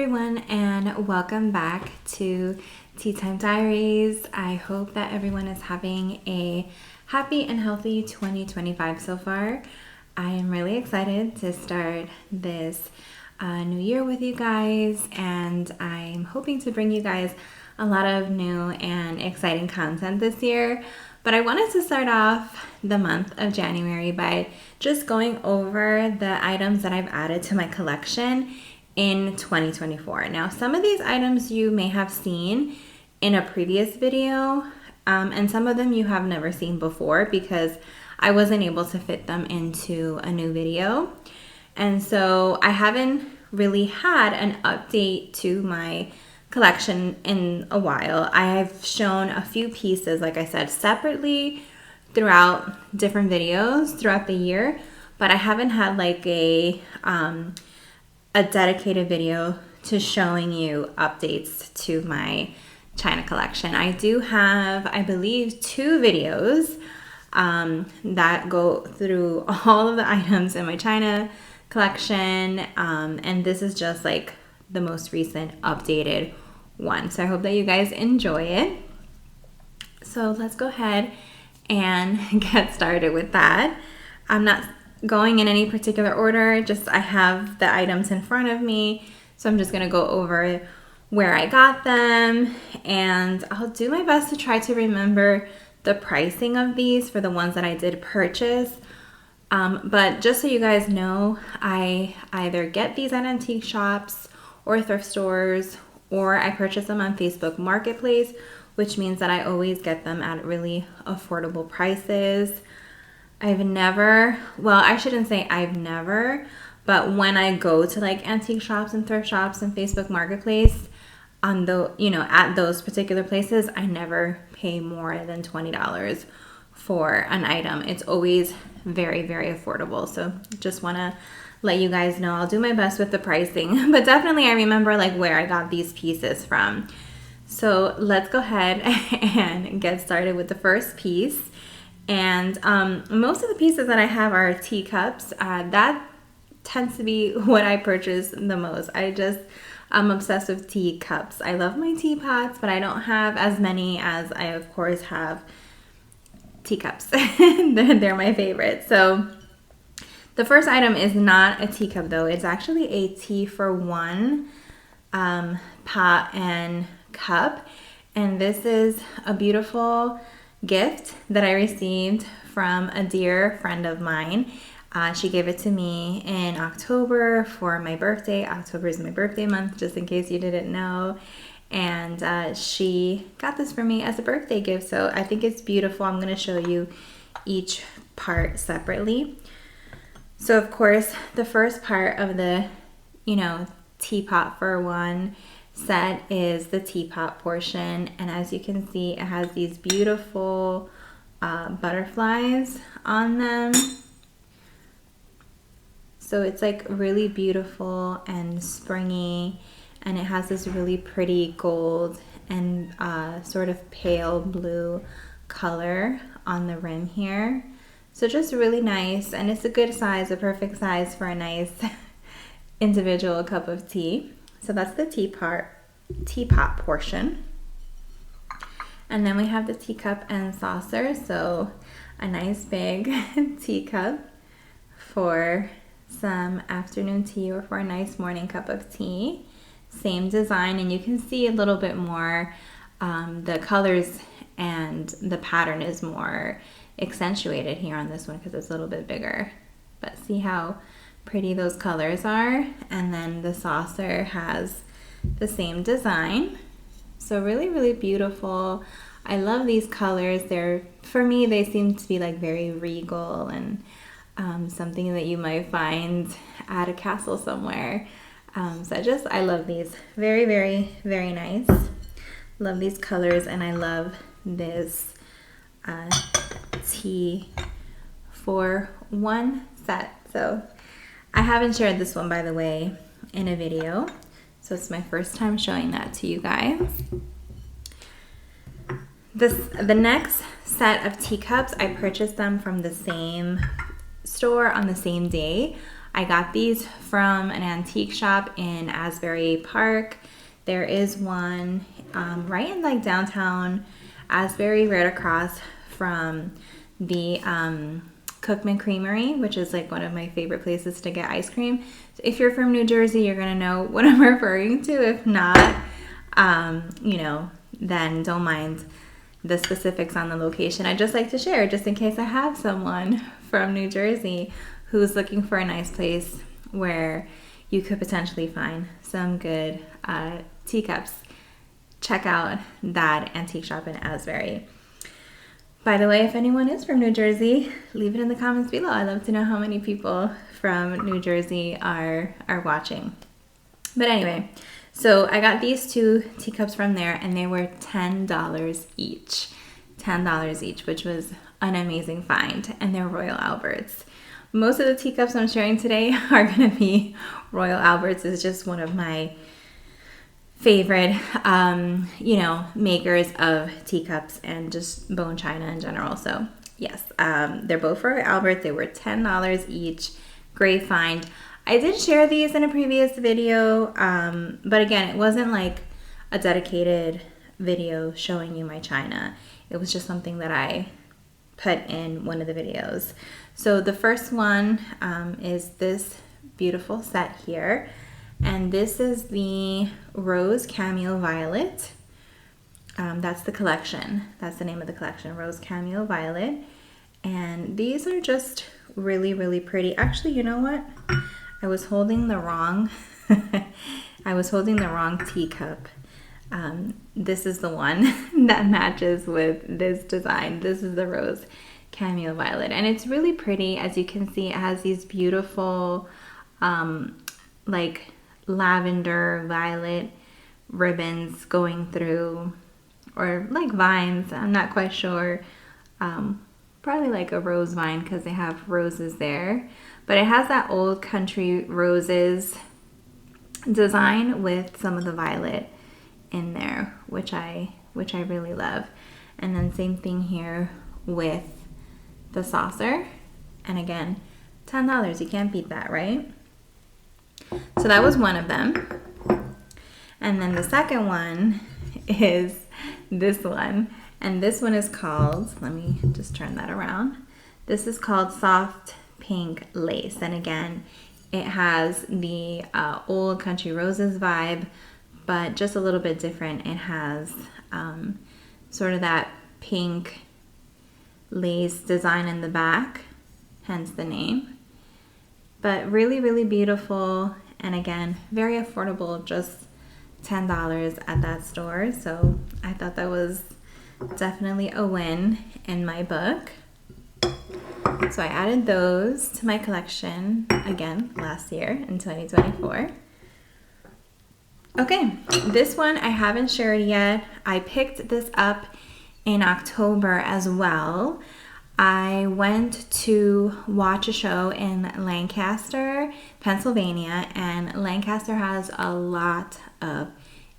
everyone, and welcome back to Tea Time Diaries. I hope that everyone is having a happy and healthy 2025 so far. I am really excited to start this new year with you guys, and I'm hoping to bring you guys a lot of new and exciting content this year. But I wanted to start off the month of January by just going over the items that I've added to my collection in 2024. Now, some of these items you may have seen in a previous video, and some of them you have never seen before because I wasn't able to fit them into a new video. And so I haven't really had an update to my collection in a while. I have shown a few pieces, like I said, separately throughout different videos throughout the year, but I haven't had like a dedicated video to showing you updates to my China collection. I do have, I believe, 2 videos that go through all of the items in my China collection, and this is just like the most recent updated one. So I hope that you guys enjoy it. So let's go ahead and get started with that. I'm not going in any particular order, just I have the items in front of me, so I'm just gonna go over where I got them, and I'll do my best to try to remember the pricing of these for the ones that I did purchase. But just so you guys know, I either get these at antique shops or thrift stores, or I purchase them on Facebook Marketplace, which means that I always get them at really affordable prices. I've never, well, I shouldn't say I've never, but when I go to like antique shops and thrift shops and Facebook Marketplace, on the, at those particular places, I never pay more than $20 for an item. It's always very, very affordable. So just want to let you guys know, I'll do my best with the pricing, but definitely I remember like where I got these pieces from. So let's go ahead and get started with the first piece. And most of the pieces that I have are teacups. That tends to be what I purchase the most. I'm obsessed with teacups. I love my teapots, but I don't have as many as I, of course, have teacups. They're my favorite. So the first item is not a teacup, though. It's actually a tea for one pot and cup. And this is a beautiful gift that I received from a dear friend of mine. She gave it to me in October for my birthday. October is my birthday month, just in case you didn't know. And she got this for me as a birthday gift. So I think it's beautiful. I'm going to show you each part separately. So of course, the first part of the, teapot for one set is the teapot portion, and as you can see, it has these beautiful butterflies on them. So it's like really beautiful and springy, and it has this really pretty gold and sort of pale blue color on the rim here. So just really nice, and it's a good size, a perfect size for a nice individual cup of tea. So that's the teapot portion. And then we have the teacup and saucer. So a nice big teacup for some afternoon tea or for a nice morning cup of tea. Same design, and you can see a little bit more, the colors and the pattern is more accentuated here on this one because it's a little bit bigger. But see how pretty those colors are, and then the saucer has the same design. So really, really beautiful. I love these colors. For me, they seem to be like very regal and something that you might find at a castle somewhere. I love these. Very, very, very nice. Love these colors, and I love this tea for one set. So I haven't shared this one, by the way, in a video. So it's my first time showing that to you guys. The next set of teacups, I purchased them from the same store on the same day. I got these from an antique shop in Asbury Park. There is one right in like downtown Asbury, right across from the Cookman Creamery, which is like one of my favorite places to get ice cream. So if you're from New Jersey, you're gonna know what I'm referring to. If not, you know, then don't mind the specifics on the location. I just like to share just in case I have someone from New Jersey who's looking for a nice place where you could potentially find some good teacups. Check out that antique shop in Asbury. By the way, if anyone is from New Jersey, leave it in the comments below. I'd love to know how many people from New Jersey are watching. But anyway, so I got these two teacups from there and they were $10 each. $10 each, which was an amazing find. And they're Royal Alberts. Most of the teacups I'm sharing today are going to be Royal Alberts. It's just one of my favorite, you know, makers of teacups and just bone china in general. So yes, they're both Royal Albert. They were $10 each. Great find. I did share these in a previous video, but again, it wasn't like a dedicated video showing you my china. It was just something that I put in one of the videos. So the first one is this beautiful set here. And this is the Rose Cameo Violet. That's the collection. That's the name of the collection, Rose Cameo Violet. And these are just really, really pretty. Actually, you know what? I was holding the wrong teacup. This is the one that matches with this design. This is the Rose Cameo Violet. And it's really pretty. As you can see, it has these beautiful like lavender violet ribbons going through, or like vines, I'm not quite sure, probably like a rose vine because they have roses there, but it has that old country roses design with some of the violet in there, which I really love. And then same thing here with the saucer, and again, $10, you can't beat that, right? So that was one of them. And then the second one is this one. And this one is called, let me just turn that around. This is called Soft Pink Lace. And again, it has the old country roses vibe, but just a little bit different. It has sort of that pink lace design in the back, hence the name. But really, really beautiful, and again, very affordable, just $10 at that store. So I thought that was definitely a win in my book. So I added those to my collection again last year in 2024. Okay, this one I haven't shared yet. I picked this up in October as well. I went to watch a show in Lancaster, Pennsylvania, and Lancaster has a lot of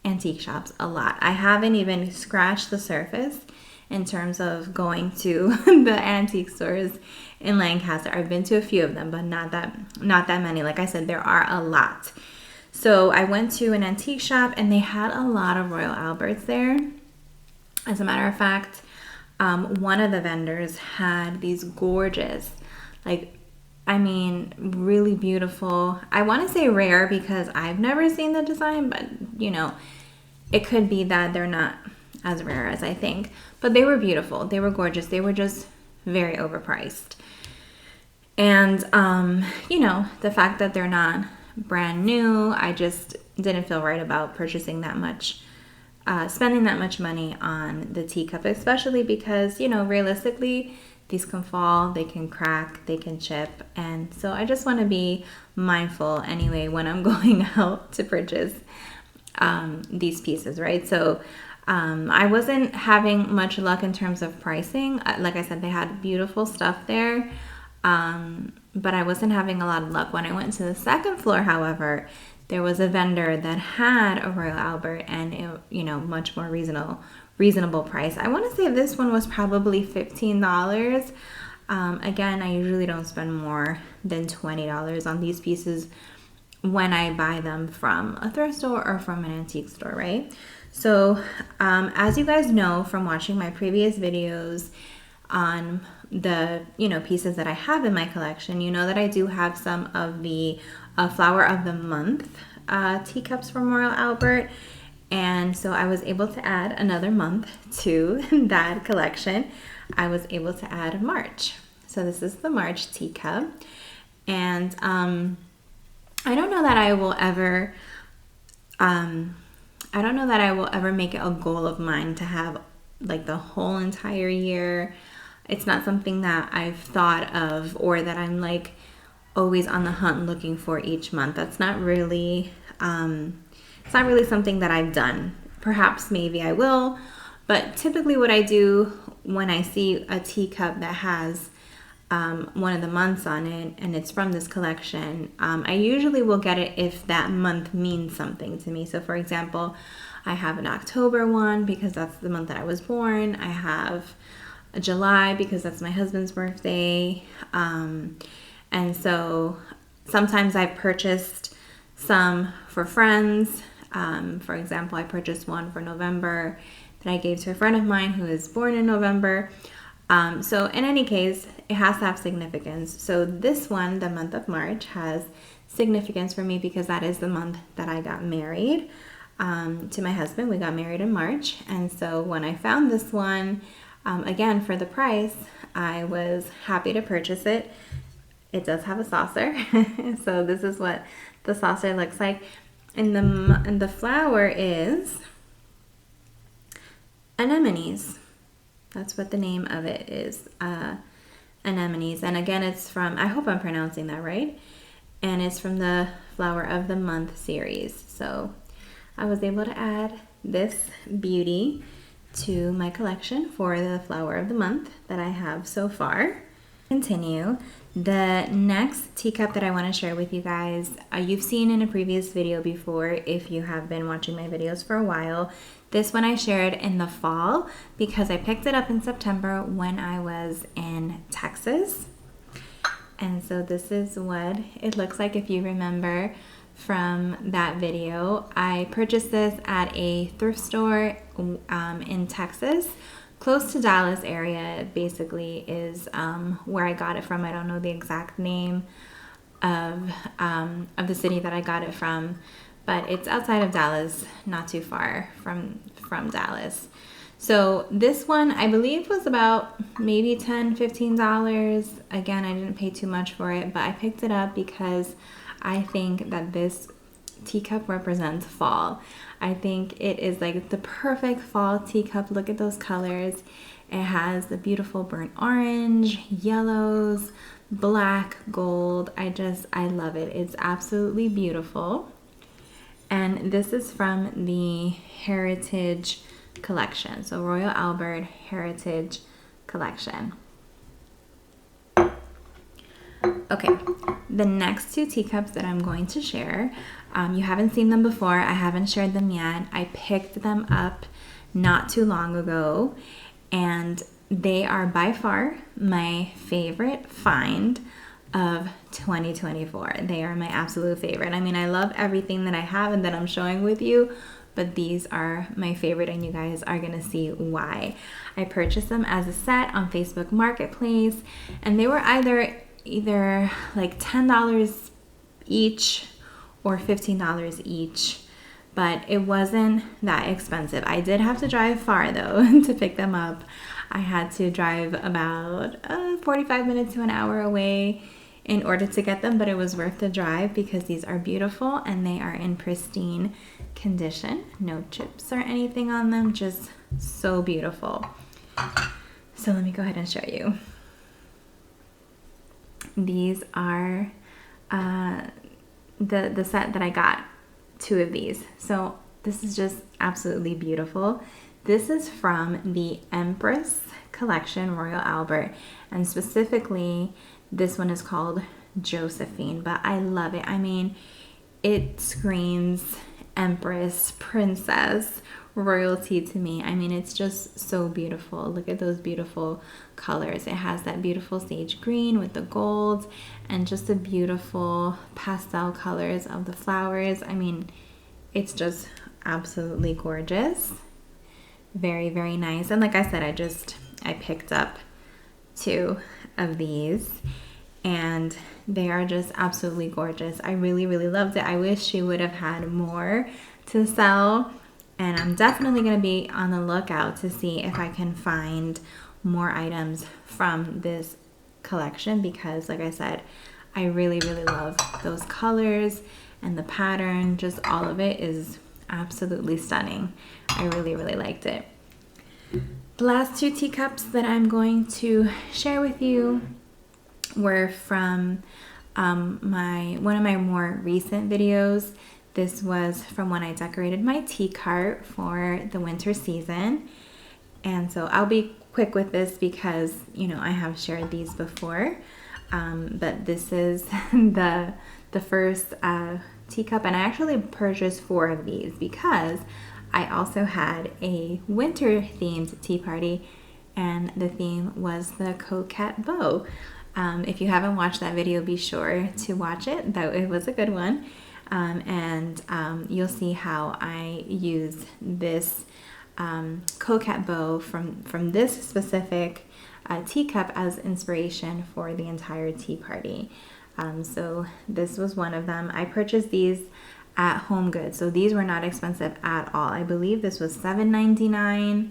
antique shops, a lot. I haven't even scratched the surface in terms of going to the antique stores in Lancaster. I've been to a few of them, but not that many. Like I said, there are a lot. So I went to an antique shop and they had a lot of Royal Alberts there. As a matter of fact, one of the vendors had these gorgeous, like, I mean, really beautiful. I want to say rare because I've never seen the design, but you know, it could be that they're not as rare as I think. But they were beautiful. They were gorgeous. They were just very overpriced. And, you know, the fact that they're not brand new, I just didn't feel right about purchasing that much. Spending that much money on the teacup, especially because, you know, realistically, these can fall, they can crack, they can chip. And so I just want to be mindful anyway when I'm going out to purchase these pieces, right? So I wasn't having much luck in terms of pricing. Like I said, they had beautiful stuff there, but I wasn't having a lot of luck. When I went to the second floor, however, there was a vendor that had a Royal Albert and it, you know, much more reasonable price. I want to say this one was probably $15. Again, I usually don't spend more than $20 on these pieces when I buy them from a thrift store or from an antique store, right? So as you guys know from watching my previous videos on the pieces that I have in my collection, you know that I do have some of the Flower of the Month teacups from Royal Albert. And so I was able to add another month to that collection. I was able to add March. So this is the March teacup. And I don't know that I will ever make it a goal of mine to have like the whole entire year. It's not something that I've thought of or that I'm like always on the hunt looking for each month. That's not really it's not really something that I've done. Perhaps maybe I will, but typically what I do when I see a teacup that has one of the months on it and it's from this collection, I usually will get it if that month means something to me. So for example, I have an October one because that's the month that I was born. I have a July because that's my husband's birthday. And so sometimes I've purchased some for friends. For example, I purchased one for November that I gave to a friend of mine who is born in November. So in any case, it has to have significance. So this one, the month of March, has significance for me because that is the month that I got married to my husband. We got married in March. And so when I found this one, again, for the price, I was happy to purchase it. It does have a saucer. So this is what the saucer looks like. And the flower is anemones. That's what the name of it is, anemones. And again, it's from, I hope I'm pronouncing that right, and it's from the Flower of the Month series. So I was able to add this beauty to my collection for the Flower of the Month that I have so far. Continue. The next teacup that I want to share with you guys, you've seen in a previous video before if you have been watching my videos for a while. This one I shared in the fall because I picked it up in September when I was in Texas. And so this is what it looks like if you remember from that video. I purchased this at a thrift store in Texas. Close to Dallas area basically is where I got it from. I don't know the exact name of the city that I got it from, but it's outside of Dallas, not too far from Dallas. So this one I believe was about maybe $10-15. Again, I didn't pay too much for it, but I picked it up because I think that this teacup represents fall. I think it is like the perfect fall teacup. Look at those colors. It has the beautiful burnt orange, yellows, black, gold. I love it. It's absolutely beautiful. And this is from the Heritage Collection. So Royal Albert Heritage Collection. Okay, the next two teacups that I'm going to share, you haven't seen them before. I haven't shared them yet. I picked them up not too long ago, and they are by far my favorite find of 2024. They are my absolute favorite. I mean, I love everything that I have and that I'm showing with you, but these are my favorite, and you guys are gonna see why. I purchased them as a set on Facebook Marketplace, and they were either like $10 each or $15 each, but it wasn't that expensive. I did have to drive far though to pick them up. I had to drive about 45 minutes to an hour away in order to get them, but it was worth the drive because these are beautiful and they are in pristine condition. No chips or anything on them, just so beautiful. So let me go ahead and show you. These are the set that I got, 2 of these. So this is just absolutely beautiful. This is from the Empress Collection, Royal Albert, and specifically this one is called Josephine, but I love it. I mean, it screams Empress, Princess, royalty to me. I mean, it's just so beautiful. Look at those beautiful colors. It has that beautiful sage green with the gold and just the beautiful pastel colors of the flowers. I mean, it's just absolutely gorgeous. Very, very nice. And like I said, I picked up 2 of these and they are just absolutely gorgeous. I really, really loved it. I wish she would have had more to sell, and I'm definitely going to be on the lookout to see if I can find more items from this collection, because like I said, I really, really love those colors and the pattern. Just all of it is absolutely stunning. I really, really liked it. The last 2 teacups that I'm going to share with you were from one of my more recent videos. This was from when I decorated my tea cart for the winter season. And so I'll be quick with this because, you know, I have shared these before. But this is the first teacup, and I actually purchased 4 of these because I also had a winter themed tea party, and the theme was the coquette bow. If you haven't watched that video, be sure to watch it, though it was a good one. You'll see how I use this coquette bow from this specific teacup as inspiration for the entire tea party. So this was one of them. I purchased these at HomeGoods, so these were not expensive at all. I believe this was $7.99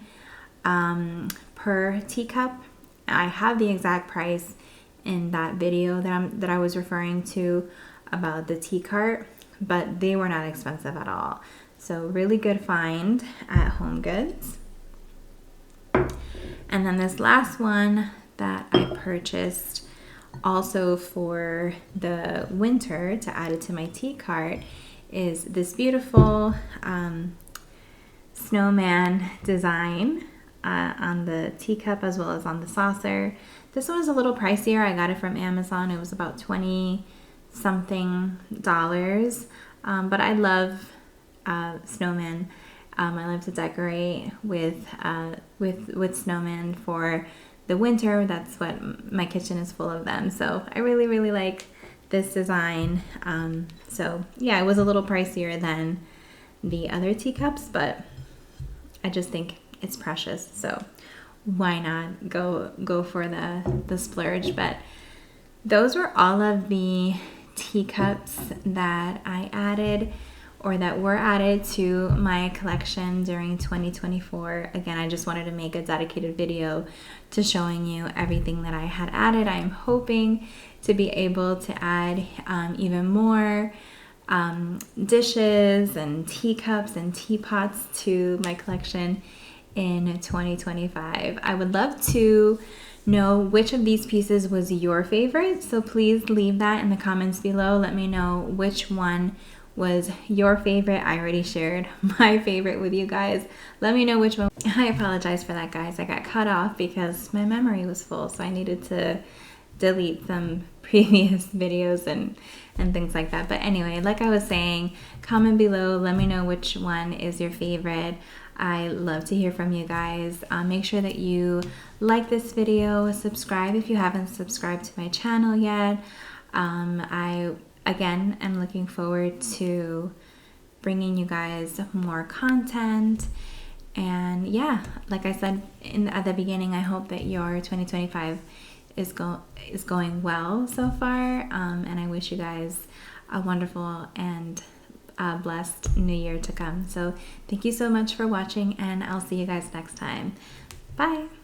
per teacup. I have the exact price in that video that I was referring to about the tea cart, but they were not expensive at all. So really good find at HomeGoods. And then this last one that I purchased also for the winter to add it to my tea cart is this beautiful snowman design on the teacup as well as on the saucer. This one was a little pricier. I got it from Amazon. It was about $20 something. But I love snowmen. I love to decorate with snowmen for the winter. That's what my kitchen is full of them. So I really, really like this design. So yeah, it was a little pricier than the other teacups, but I just think it's precious. So why not go for the splurge? But those were all of the teacups that I added or that were added to my collection during 2024. Again, I just wanted to make a dedicated video to showing you everything that I had added. I am hoping to be able to add even more dishes and teacups and teapots to my collection in 2025. I would love to know which of these pieces was your favorite, so please leave that in the comments below. Let me know which one was your favorite. I already shared my favorite with you guys. Let me know which one. I apologize for that, guys. I got cut off because my memory was full, so I needed to delete some previous videos and things like that. But anyway, like I was saying, comment below. Let me know which one is your favorite. I love to hear from you guys. Make sure that you like this video, subscribe if you haven't subscribed to my channel yet. I again am looking forward to bringing you guys more content. And yeah, like I said at the beginning, I hope that your 2025 is going well so far. And I wish you guys a wonderful and blessed new year to come. So thank you so much for watching, and I'll see you guys next time. Bye.